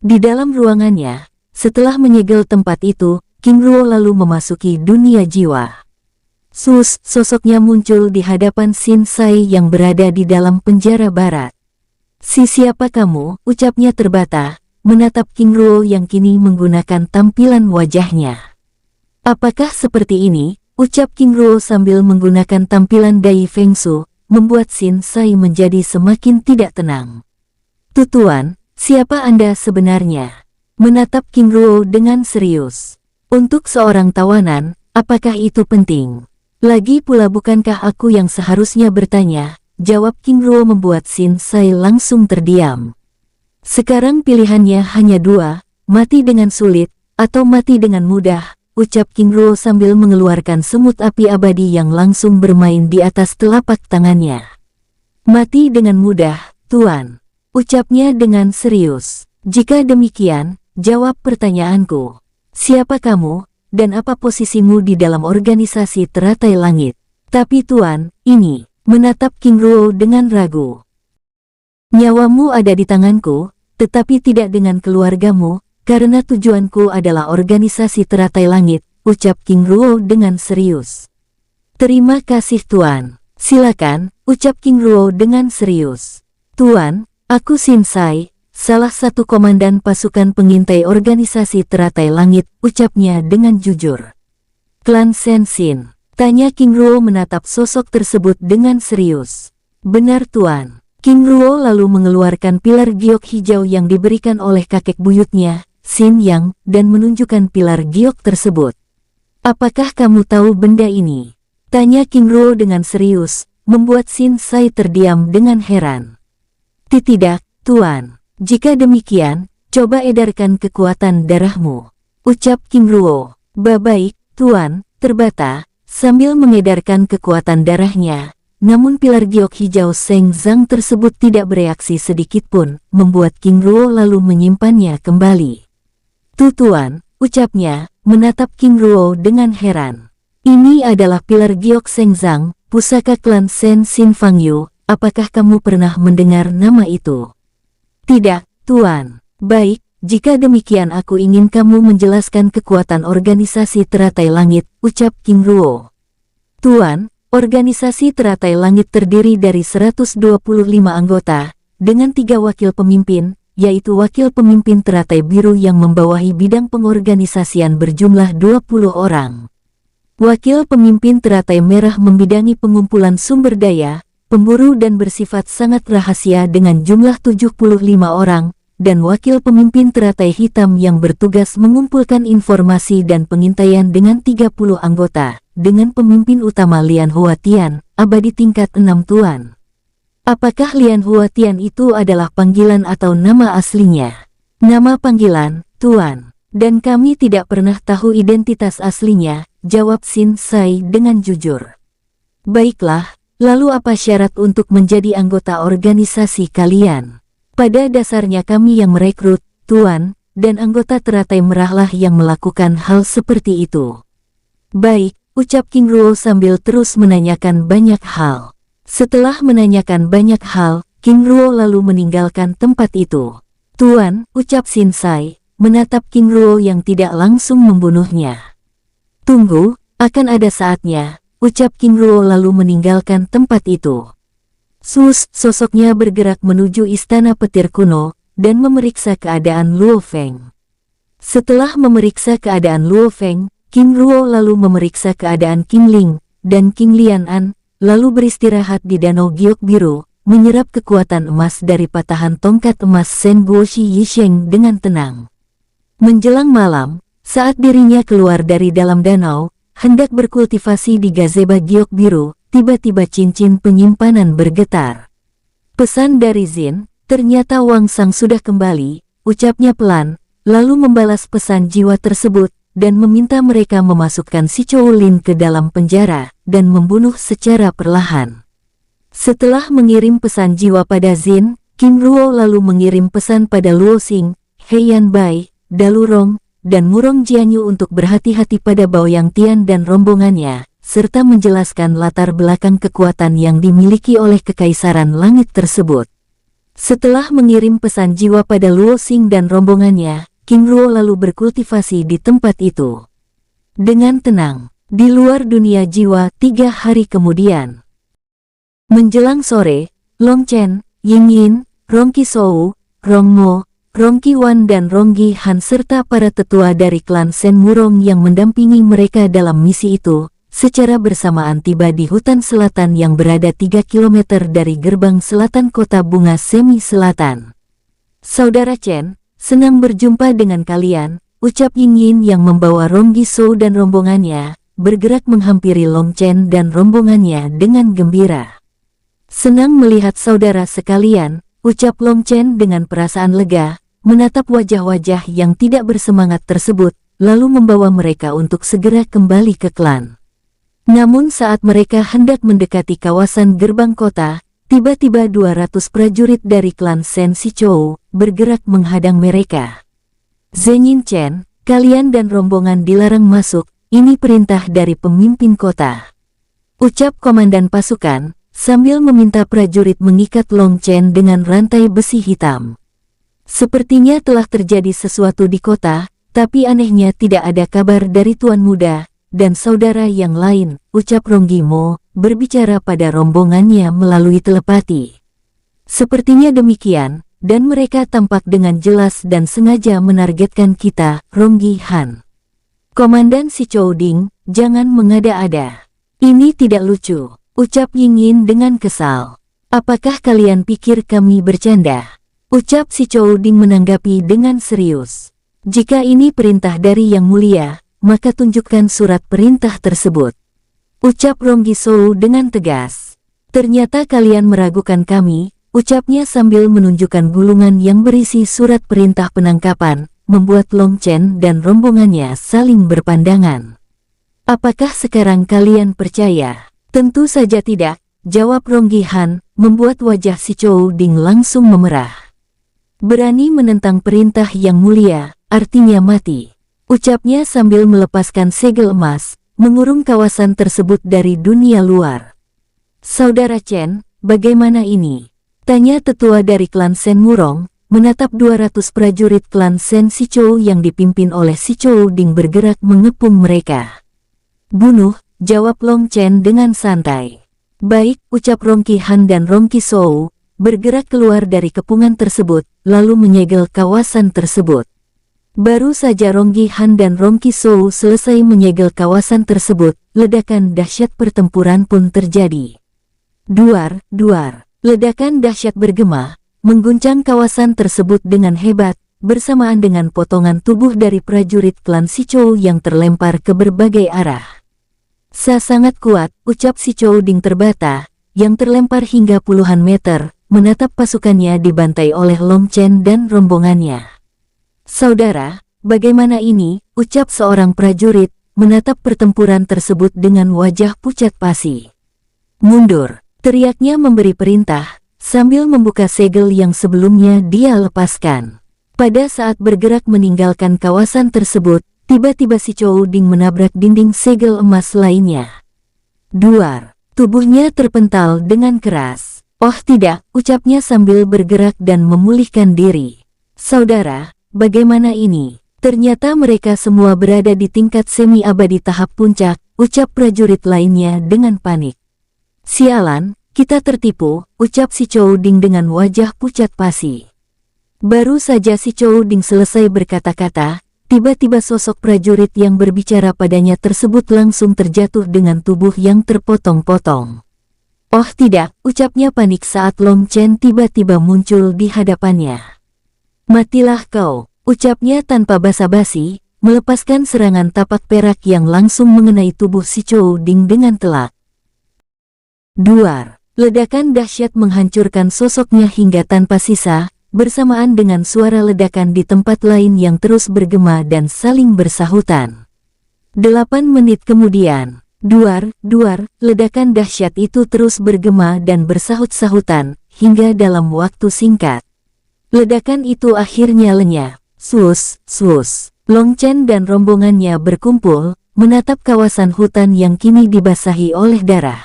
A: Di dalam ruangannya, setelah menyegel tempat itu, King Ruo lalu memasuki dunia jiwa. Sosoknya muncul di hadapan Shin Sai yang berada di dalam penjara barat. Siapa kamu? Ucapnya terbata, menatap King Ruo yang kini menggunakan tampilan wajahnya. Apakah seperti ini? Ucap King Ruo sambil menggunakan tampilan Dai Feng Shu, membuat Shin Sai menjadi semakin tidak tenang. Tuan, siapa Anda sebenarnya? Menatap King Ruo dengan serius. Untuk seorang tawanan, apakah itu penting? Lagi pula bukankah aku yang seharusnya bertanya? Jawab King Ruo membuat Shin Sai langsung terdiam. Sekarang pilihannya hanya dua, mati dengan sulit, atau mati dengan mudah, ucap King Ruo sambil mengeluarkan semut api abadi yang langsung bermain di atas telapak tangannya. Mati dengan mudah, Tuan, ucapnya dengan serius. Jika demikian, jawab pertanyaanku. Siapa kamu, dan apa posisimu di dalam organisasi teratai langit? Tapi Tuan, ini, menatap King Ruo dengan ragu. Nyawamu ada di tanganku, tetapi tidak dengan keluargamu, karena tujuanku adalah organisasi teratai langit, ucap King Ruo dengan serius. Terima kasih Tuan. Silakan, ucap King Ruo dengan serius. Tuan, aku Shin Sai, salah satu komandan pasukan pengintai organisasi teratai langit, ucapnya dengan jujur. Klan Sen Shin, tanya King Ruo menatap sosok tersebut dengan serius. Benar Tuan. King Ruo lalu mengeluarkan pilar giok hijau yang diberikan oleh kakek buyutnya, Shin Yang, dan menunjukkan pilar giok tersebut. Apakah kamu tahu benda ini? Tanya King Ruo dengan serius, membuat Shin Sai terdiam dengan heran. Tidak, Tuan. Jika demikian, coba edarkan kekuatan darahmu, ucap King Ruo. Baik, Tuan, terbata, sambil mengedarkan kekuatan darahnya, namun pilar giok hijau Seng Zhang tersebut tidak bereaksi sedikitpun, membuat King Ruo lalu menyimpannya kembali. Tuan, ucapnya, menatap King Ruo dengan heran. Ini adalah pilar giok Seng Zhang, pusaka klan Sen Shin Fangyu, apakah kamu pernah mendengar nama itu? Tidak, Tuan. Baik, jika demikian aku ingin kamu menjelaskan kekuatan organisasi teratai langit, ucap King Ruo. Tuan, organisasi teratai langit terdiri dari 125 anggota, dengan 3 wakil pemimpin, yaitu wakil pemimpin teratai biru yang membawahi bidang pengorganisasian berjumlah 20 orang. Wakil pemimpin teratai merah membidangi pengumpulan sumber daya, pemburu dan bersifat sangat rahasia dengan jumlah 75 orang, dan wakil pemimpin teratai hitam yang bertugas mengumpulkan informasi dan pengintaian dengan 30 anggota, dengan pemimpin utama Lian Huatian, abadi tingkat 6 Tuan. Apakah Lian Huatian itu adalah panggilan atau nama aslinya? Nama panggilan, Tuan. Dan kami tidak pernah tahu identitas aslinya, jawab Shin Sai dengan jujur. Baiklah. Lalu apa syarat untuk menjadi anggota organisasi kalian? Pada dasarnya kami yang merekrut, Tuan, dan anggota teratai merahlah yang melakukan hal seperti itu. Baik, ucap King Ruo sambil terus menanyakan banyak hal. Setelah menanyakan banyak hal, King Ruo lalu meninggalkan tempat itu. Tuan, ucap Shin Sai, menatap King Ruo yang tidak langsung membunuhnya. Tunggu, akan ada saatnya. Ucap King Ruo lalu meninggalkan tempat itu. Sosoknya bergerak menuju istana petir kuno, dan memeriksa keadaan Luo Feng. Setelah memeriksa keadaan Luo Feng, King Ruo lalu memeriksa keadaan King Ling, dan King Lian-an, lalu beristirahat di Danau Giok Biru, menyerap kekuatan emas dari patahan tongkat emas Shen Guoshi Yisheng dengan tenang. Menjelang malam, saat dirinya keluar dari dalam danau, hendak berkultivasi di gazebo Giok Biru, tiba-tiba cincin penyimpanan bergetar. Pesan dari Zin, ternyata Wang Sang sudah kembali, ucapnya pelan, lalu membalas pesan jiwa tersebut, dan meminta mereka memasukkan si Chou Lin ke dalam penjara, dan membunuh secara perlahan. Setelah mengirim pesan jiwa pada Zin, King Ruo lalu mengirim pesan pada Luo Xing, Heian Bai, Dalurong, dan Murong Jianyu untuk berhati-hati pada Baoyang Tian dan rombongannya, serta menjelaskan latar belakang kekuatan yang dimiliki oleh Kekaisaran Langit tersebut. Setelah mengirim pesan jiwa pada Luo Xing dan rombongannya, King Ruo lalu berkultivasi di tempat itu. Dengan tenang, di luar dunia jiwa 3 hari kemudian. Menjelang sore, Long Chen, Ying Yin, Rong Qishou, Rong Mo, Rong Qiwan dan Rong Gi Han serta para tetua dari klan Shen Murong yang mendampingi mereka dalam misi itu, secara bersamaan tiba di hutan selatan yang berada 3 km dari gerbang selatan kota bunga Semi Selatan. Saudara Chen, senang berjumpa dengan kalian, ucap Ying Yin yang membawa Rong Qishou dan rombongannya, bergerak menghampiri Long Chen dan rombongannya dengan gembira. Senang melihat saudara sekalian, ucap Long Chen dengan perasaan lega, menatap wajah-wajah yang tidak bersemangat tersebut, lalu membawa mereka untuk segera kembali ke klan. Namun saat mereka hendak mendekati kawasan gerbang kota, tiba-tiba 200 prajurit dari klan Shen Sichou bergerak menghadang mereka. Zhenyin Chen, kalian dan rombongan dilarang masuk, ini perintah dari pemimpin kota. Ucap komandan pasukan, sambil meminta prajurit mengikat Long Chen dengan rantai besi hitam. Sepertinya telah terjadi sesuatu di kota, tapi anehnya tidak ada kabar dari Tuan Muda dan saudara yang lain, ucap Rong Gimo, berbicara pada rombongannya melalui telepati. Sepertinya demikian, dan mereka tampak dengan jelas dan sengaja menargetkan kita, Rong Gi Han. Komandan Si Chou Ding, jangan mengada-ada. Ini tidak lucu, ucap Ying Yin dengan kesal. Apakah kalian pikir kami bercanda? Ucap Si Chou Ding menanggapi dengan serius. Jika ini perintah dari Yang Mulia, maka tunjukkan surat perintah tersebut. Ucap Rong Qishou dengan tegas. Ternyata kalian meragukan kami, ucapnya sambil menunjukkan gulungan yang berisi surat perintah penangkapan, membuat Long Chen dan rombongannya saling berpandangan. Apakah sekarang kalian percaya? Tentu saja tidak, jawab Rong Gi Han, membuat wajah Si Chou Ding langsung memerah. Berani menentang perintah Yang Mulia, artinya mati. Ucapnya sambil melepaskan segel emas, mengurung kawasan tersebut dari dunia luar. Saudara Chen, bagaimana ini? Tanya tetua dari klan Shen Murong, menatap 200 prajurit klan Shen Sichou yang dipimpin oleh Si Chou Ding bergerak mengepung mereka. Bunuh, jawab Long Chen dengan santai. Baik, ucap Rong Qi Han dan Rong Qishou, bergerak keluar dari kepungan tersebut, lalu menyegel kawasan tersebut. Baru saja Rong Gi Han dan Rong Qishou selesai menyegel kawasan tersebut, ledakan dahsyat pertempuran pun terjadi. Duar, duar, ledakan dahsyat bergema, mengguncang kawasan tersebut dengan hebat, bersamaan dengan potongan tubuh dari prajurit klan Sichou yang terlempar ke berbagai arah. Sangat kuat, ucap Si Chou Ding terbata, yang terlempar hingga puluhan meter, menatap pasukannya dibantai oleh Long Chen dan rombongannya. Saudara, bagaimana ini, ucap seorang prajurit, menatap pertempuran tersebut dengan wajah pucat pasi. Mundur, teriaknya memberi perintah, sambil membuka segel yang sebelumnya dia lepaskan. Pada saat bergerak meninggalkan kawasan tersebut, tiba-tiba Si Chou Ding menabrak dinding segel emas lainnya. Duar, tubuhnya terpental dengan keras. Oh tidak, ucapnya sambil bergerak dan memulihkan diri. Saudara, bagaimana ini? Ternyata mereka semua berada di tingkat semi-abadi tahap puncak, ucap prajurit lainnya dengan panik. Sialan, kita tertipu, ucap Si Chou Ding dengan wajah pucat pasi. Baru saja Si Chou Ding selesai berkata-kata, Tiba-tiba sosok prajurit yang berbicara padanya tersebut langsung terjatuh dengan tubuh yang terpotong-potong. Oh tidak, ucapnya panik saat Long Chen tiba-tiba muncul di hadapannya. Matilah kau, ucapnya tanpa basa-basi, melepaskan serangan tapak perak yang langsung mengenai tubuh si Chou Ding dengan telak. Duar, ledakan dahsyat menghancurkan sosoknya hingga tanpa sisa, bersamaan dengan suara ledakan di tempat lain yang terus bergema dan saling bersahutan. 8 menit kemudian, duar, ledakan dahsyat itu terus bergema dan bersahut-sahutan, hingga dalam waktu singkat. Ledakan itu akhirnya lenyap. Long Chen dan rombongannya berkumpul, menatap kawasan hutan yang kini dibasahi oleh darah.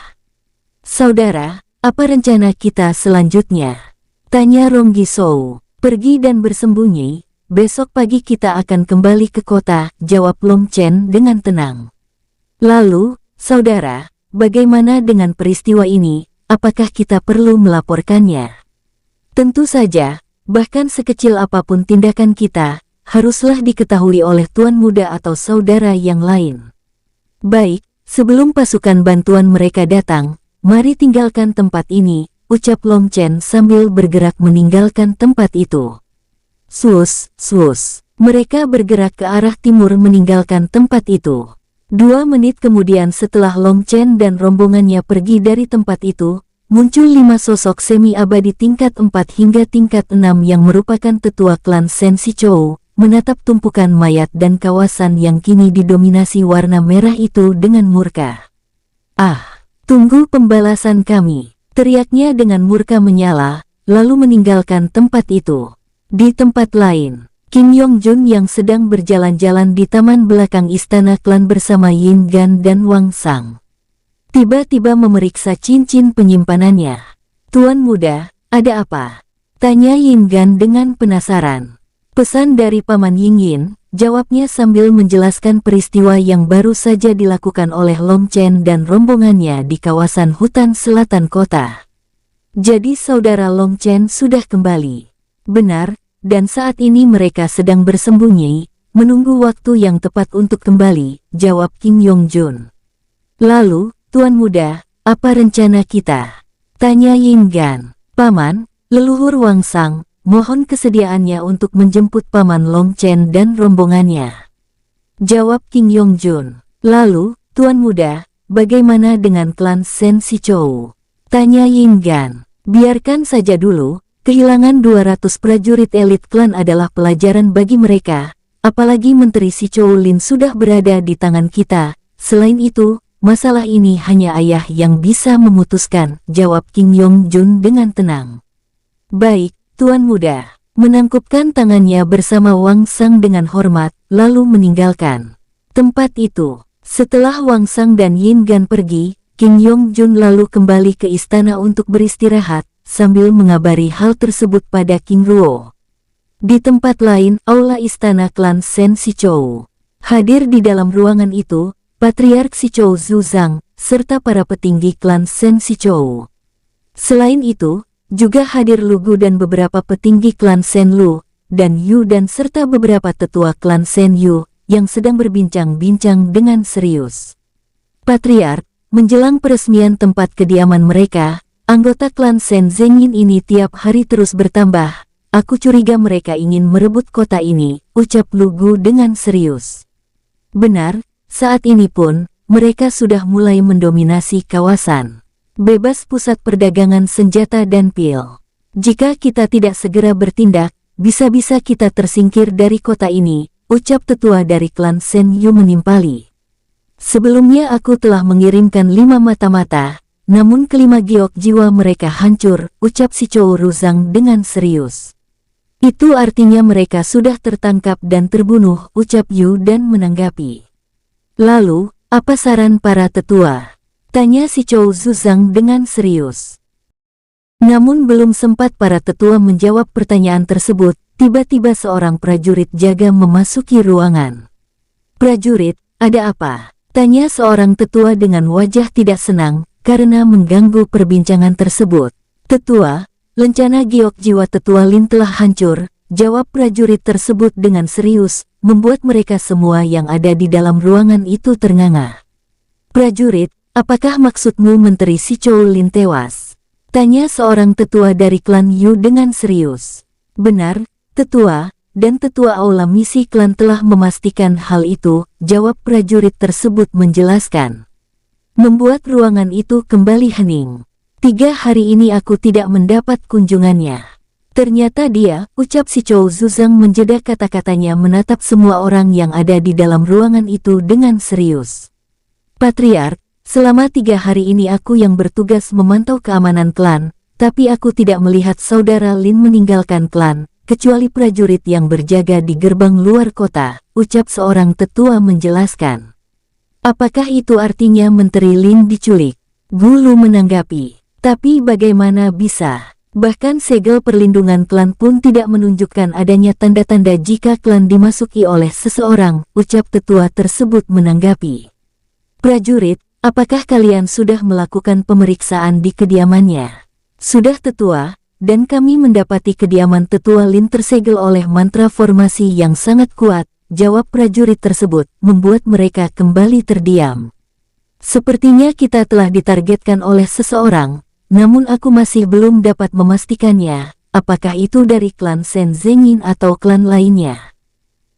A: Saudara, apa rencana kita selanjutnya? Tanya Rong Gisou. Pergi dan bersembunyi, besok pagi kita akan kembali ke kota, jawab Long Chen dengan tenang. Lalu, saudara, bagaimana dengan peristiwa ini, apakah kita perlu melaporkannya? Tentu saja, bahkan sekecil apapun tindakan kita, haruslah diketahui oleh tuan muda atau saudara yang lain. Baik, sebelum pasukan bantuan mereka datang, mari tinggalkan tempat ini, ucap Long Chen sambil bergerak meninggalkan tempat itu. Mereka bergerak ke arah timur meninggalkan tempat itu. 2 menit kemudian setelah Long Chen dan rombongannya pergi dari tempat itu, muncul 5 sosok semi-abadi tingkat 4 hingga tingkat 6 yang merupakan tetua klan Sen Sichou, menatap tumpukan mayat dan kawasan yang kini didominasi warna merah itu dengan murka. Ah, tunggu pembalasan kami, teriaknya dengan murka menyala, lalu meninggalkan tempat itu. Di tempat lain, Kim Yong Jun yang sedang berjalan-jalan di taman belakang istana klan bersama Yin Gan dan Wang Sang, tiba-tiba memeriksa cincin penyimpanannya. Tuan muda, ada apa? Tanya Yin Gan dengan penasaran. Pesan dari Paman Yingyin, jawabnya sambil menjelaskan peristiwa yang baru saja dilakukan oleh Long Chen dan rombongannya di kawasan hutan selatan kota. Jadi saudara Long Chen sudah kembali. Benar, dan saat ini mereka sedang bersembunyi, menunggu waktu yang tepat untuk kembali, jawab Kim Yong Jun. Lalu, tuan muda, apa rencana kita? Tanya Yin Gan. Paman, leluhur Wang Sang, mohon kesediaannya untuk menjemput Paman Long Chen dan rombongannya, jawab Kim Yong Jun. Lalu, tuan muda, bagaimana dengan klan Sen Sichou? Tanya Yin Gan. Biarkan saja dulu, kehilangan 200 prajurit elit klan adalah pelajaran bagi mereka, apalagi Menteri Sichou Lin sudah berada di tangan kita. Selain itu, masalah ini hanya ayah yang bisa memutuskan, jawab Kim Yong Jun dengan tenang. Baik, tuan muda, menangkupkan tangannya bersama Wang Sang dengan hormat, lalu meninggalkan tempat itu. Setelah Wang Sang dan Yin Gan pergi, Kim Yong Jun lalu kembali ke istana untuk beristirahat, sambil mengabari hal tersebut pada King Ruo. Di tempat lain, aula istana klan Sen Sichou. Hadir di dalam ruangan itu, Patriark Sichou Zuzang, serta para petinggi klan Sen Sichou. Selain itu, juga hadir Lu Gu dan beberapa petinggi klan Sen Lu, dan Yu dan serta beberapa tetua klan Sen Yu, yang sedang berbincang-bincang dengan serius. Patriark, menjelang peresmian tempat kediaman mereka, anggota klan Sen Zengyin ini tiap hari terus bertambah. Aku curiga mereka ingin merebut kota ini, ucap Lu Gu dengan serius. Benar, saat ini pun, mereka sudah mulai mendominasi kawasan bebas pusat perdagangan senjata dan pil. Jika kita tidak segera bertindak, bisa-bisa kita tersingkir dari kota ini, ucap tetua dari klan Sen Yu menimpali. Sebelumnya aku telah mengirimkan 5 mata-mata, namun kelima giok jiwa mereka hancur, ucap Sichou Ruzang dengan serius. Itu artinya mereka sudah tertangkap dan terbunuh, ucap Yu dan menanggapi. Lalu, apa saran para tetua? Tanya Sichou Zuzang dengan serius. Namun belum sempat para tetua menjawab pertanyaan tersebut, tiba-tiba seorang prajurit jaga memasuki ruangan. Prajurit, ada apa? Tanya seorang tetua dengan wajah tidak senang, karena mengganggu perbincangan tersebut. Tetua, lencana giok jiwa tetua Lin telah hancur, jawab prajurit tersebut dengan serius, membuat mereka semua yang ada di dalam ruangan itu ternganga. "Prajurit, apakah maksudmu Menteri Si Choulin tewas?" tanya seorang tetua dari klan Yu dengan serius. "Benar, tetua, dan tetua aula misi klan telah memastikan hal itu," jawab prajurit tersebut menjelaskan. Membuat ruangan itu kembali hening. "3 hari ini aku tidak mendapat kunjungannya." "Ternyata dia," ucap si Chou Zuzang menjeda kata-katanya menatap semua orang yang ada di dalam ruangan itu dengan serius. "Patriark, selama 3 hari ini aku yang bertugas memantau keamanan klan, tapi aku tidak melihat saudara Lin meninggalkan klan, kecuali prajurit yang berjaga di gerbang luar kota," ucap seorang tetua menjelaskan. "Apakah itu artinya Menteri Lin diculik?" Gulu menanggapi. "Tapi bagaimana bisa? Bahkan segel perlindungan klan pun tidak menunjukkan adanya tanda-tanda jika klan dimasuki oleh seseorang," ucap tetua tersebut menanggapi. "Prajurit, apakah kalian sudah melakukan pemeriksaan di kediamannya?" "Sudah tetua, dan kami mendapati kediaman tetua Lin tersegel oleh mantra formasi yang sangat kuat," jawab prajurit tersebut, membuat mereka kembali terdiam. "Sepertinya kita telah ditargetkan oleh seseorang, namun aku masih belum dapat memastikannya, apakah itu dari klan Shen Zengyin atau klan lainnya."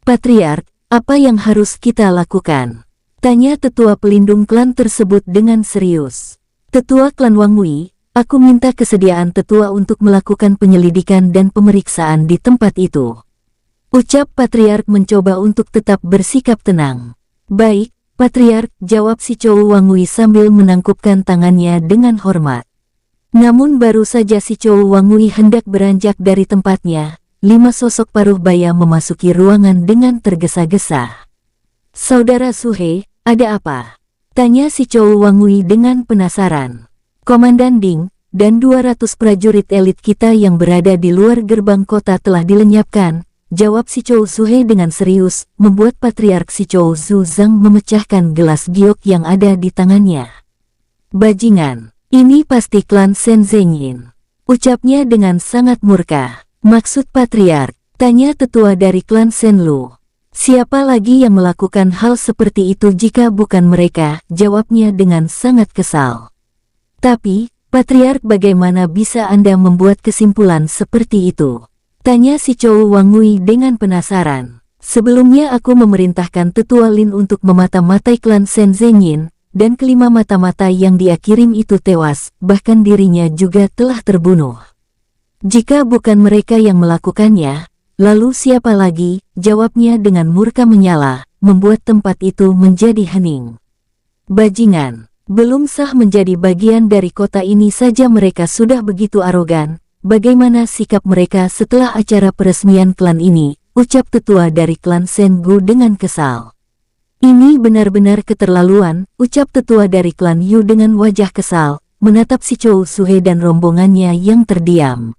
A: "Patriark, apa yang harus kita lakukan?" tanya tetua pelindung klan tersebut dengan serius. "Tetua klan Wang Wei, aku minta kesediaan tetua untuk melakukan penyelidikan dan pemeriksaan di tempat itu," ucap Patriark mencoba untuk tetap bersikap tenang. "Baik, Patriark," jawab si Chou Wang Wei sambil menangkupkan tangannya dengan hormat. Namun baru saja si Chou Wang Wei hendak beranjak dari tempatnya, 5 sosok paruh baya memasuki ruangan dengan tergesa-gesa. "Saudara Suhe, ada apa?" tanya si Chou Wang Wei dengan penasaran. "Komandan Ding dan 200 prajurit elit kita yang berada di luar gerbang kota telah dilenyapkan," jawab si Chou Suhe dengan serius, membuat Patriark si Chou Zuzang memecahkan gelas giok yang ada di tangannya. "Bajingan, ini pasti klan Shen Zengyin," ucapnya dengan sangat murka. "Maksud Patriark?" tanya tetua dari klan Shen Lu. "Siapa lagi yang melakukan hal seperti itu jika bukan mereka?" jawabnya dengan sangat kesal. "Tapi, Patriark, bagaimana bisa Anda membuat kesimpulan seperti itu?" tanya si Chou Wang Wei dengan penasaran. "Sebelumnya aku memerintahkan tetua Lin untuk memata-matai klan Shen Zengyin, dan kelima mata-mata yang dia kirim itu tewas, bahkan dirinya juga telah terbunuh. Jika bukan mereka yang melakukannya, lalu siapa lagi?" jawabnya dengan murka menyala, membuat tempat itu menjadi hening. "Bajingan, belum sah menjadi bagian dari kota ini saja mereka sudah begitu arogan, bagaimana sikap mereka setelah acara peresmian klan ini?" ucap tetua dari klan Shen Gu dengan kesal. "Ini benar-benar keterlaluan," ucap tetua dari klan Yu dengan wajah kesal, menatap si Chou Suhe dan rombongannya yang terdiam.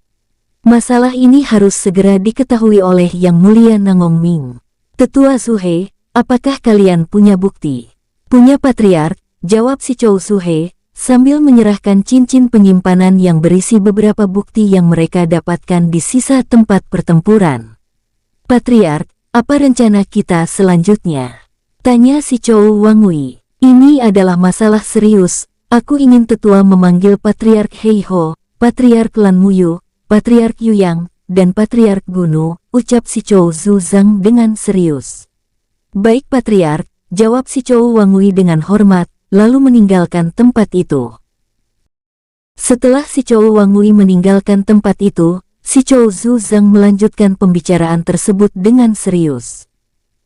A: "Masalah ini harus segera diketahui oleh Yang Mulia Nangong Ming." "Tetua Suhe, apakah kalian punya bukti?" "Punya Patriark," jawab si Chou Suhe, sambil menyerahkan cincin penyimpanan yang berisi beberapa bukti yang mereka dapatkan di sisa tempat pertempuran. "Patriark, apa rencana kita selanjutnya?" tanya si Chou Wang Wei. "Ini adalah masalah serius, aku ingin tetua memanggil Patriark Heiho, Patriark Lan Muyu, Patriark Yuyang, dan Patriark Gunu," ucap si Chou Zuzang dengan serius. "Baik Patriark," jawab si Chou Wang Wei dengan hormat, lalu meninggalkan tempat itu. Setelah si Chou Wang Wei meninggalkan tempat itu, si Chou Zuzang melanjutkan pembicaraan tersebut dengan serius.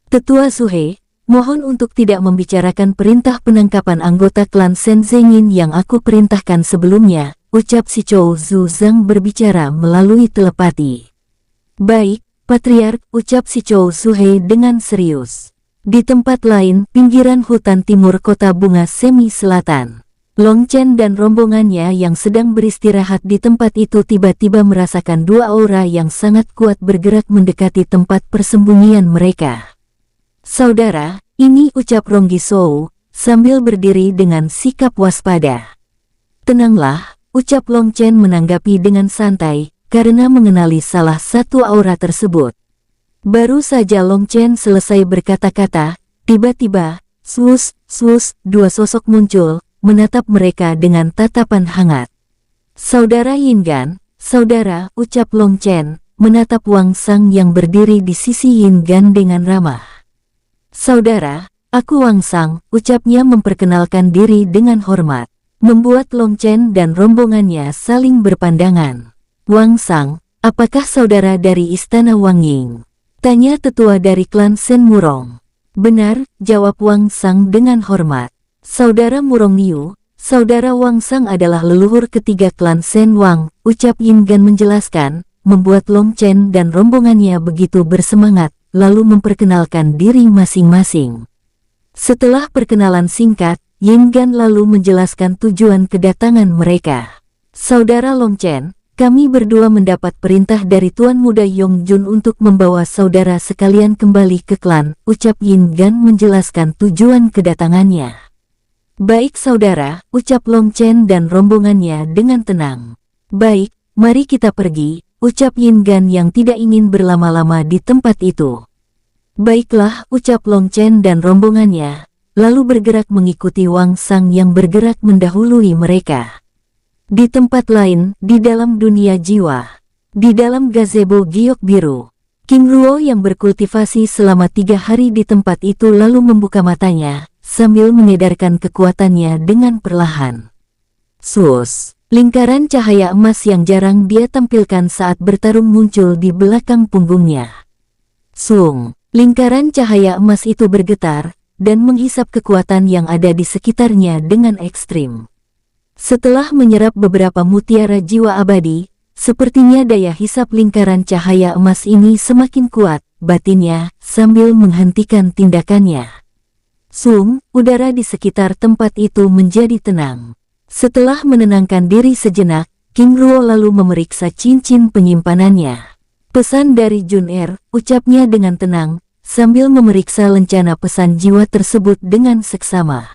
A: "Tetua Suhe, mohon untuk tidak membicarakan perintah penangkapan anggota klan Shen Zengyin yang aku perintahkan sebelumnya," ucap si Chou Zuzang berbicara melalui telepati. "Baik, Patriark," ucap si Chou Suhe dengan serius. Di tempat lain, pinggiran hutan timur kota bunga semi selatan. Long Chen dan rombongannya yang sedang beristirahat di tempat itu tiba-tiba merasakan 2 aura yang sangat kuat bergerak mendekati tempat persembunyian mereka. "Saudara, ini," ucap Ronggi Shou, sambil berdiri dengan sikap waspada. "Tenanglah," ucap Long Chen menanggapi dengan santai, karena mengenali salah satu aura tersebut. Baru saja Long Chen selesai berkata-kata, tiba-tiba, swus, swus, dua sosok muncul, menatap mereka dengan tatapan hangat. Saudara Yin Gan, saudara, ucap Long Chen, menatap Wang Sang yang berdiri di sisi Yin Gan dengan ramah. Saudara, aku Wang Sang, ucapnya memperkenalkan diri dengan hormat. Membuat Long Chen dan rombongannya saling berpandangan. Wang Sang, apakah saudara dari istana Wang Ying? Tanya tetua dari klan Shen Murong. Benar, jawab Wang Sang dengan hormat. Saudara Murong Liu, saudara Wang Sang adalah leluhur ketiga klan Shen Wang, ucap Yin Gan menjelaskan, membuat Long Chen dan rombongannya begitu bersemangat, lalu memperkenalkan diri masing-masing. Setelah perkenalan singkat, Yin Gan lalu menjelaskan tujuan kedatangan mereka. Saudara Long Chen, kami berdua mendapat perintah dari Tuan Muda Yong Jun untuk membawa saudara sekalian kembali ke klan, ucap Yin Gan menjelaskan tujuan kedatangannya. Baik saudara, ucap Long Chen dan rombongannya dengan tenang. Baik, mari kita pergi, ucap Yin Gan yang tidak ingin berlama-lama di tempat itu. Baiklah, ucap Long Chen dan rombongannya, lalu bergerak mengikuti Wang Sang yang bergerak mendahului mereka. Di tempat lain, di dalam dunia jiwa, di dalam gazebo giok biru, King Ruo yang berkultivasi selama 3 hari di tempat itu lalu membuka matanya, sambil mengedarkan kekuatannya dengan perlahan. Sus, lingkaran cahaya emas yang jarang dia tampilkan saat bertarung muncul di belakang punggungnya. Sung, lingkaran cahaya emas itu bergetar, dan menghisap kekuatan yang ada di sekitarnya dengan ekstrim. Setelah menyerap beberapa mutiara jiwa abadi, sepertinya daya hisap lingkaran cahaya emas ini semakin kuat, batinnya, sambil menghentikan tindakannya. Sung, udara di sekitar tempat itu menjadi tenang. Setelah menenangkan diri sejenak, King Ruo lalu memeriksa cincin penyimpanannya. Pesan dari Jun Er, ucapnya dengan tenang, sambil memeriksa lencana pesan jiwa tersebut dengan seksama.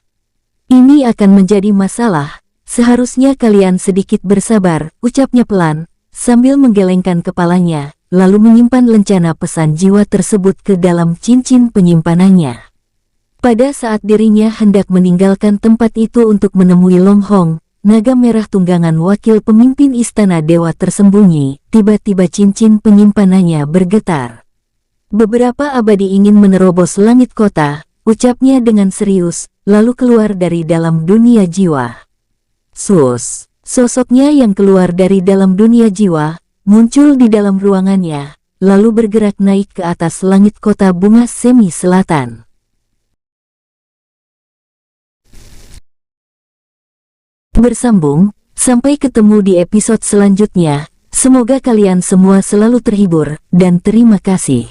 A: Ini akan menjadi masalah. Seharusnya kalian sedikit bersabar, ucapnya pelan, sambil menggelengkan kepalanya, lalu menyimpan lencana pesan jiwa tersebut ke dalam cincin penyimpanannya. Pada saat dirinya hendak meninggalkan tempat itu untuk menemui Long Hong, naga merah tunggangan wakil pemimpin istana dewa tersembunyi, tiba-tiba cincin penyimpanannya bergetar. Beberapa abadi ingin menerobos langit kota, ucapnya dengan serius, lalu keluar dari dalam dunia jiwa. Sus, sosoknya yang keluar dari dalam dunia jiwa, muncul di dalam ruangannya, lalu bergerak naik ke atas langit kota bunga semi selatan. Bersambung, sampai ketemu di episode selanjutnya, semoga kalian semua selalu terhibur, dan terima kasih.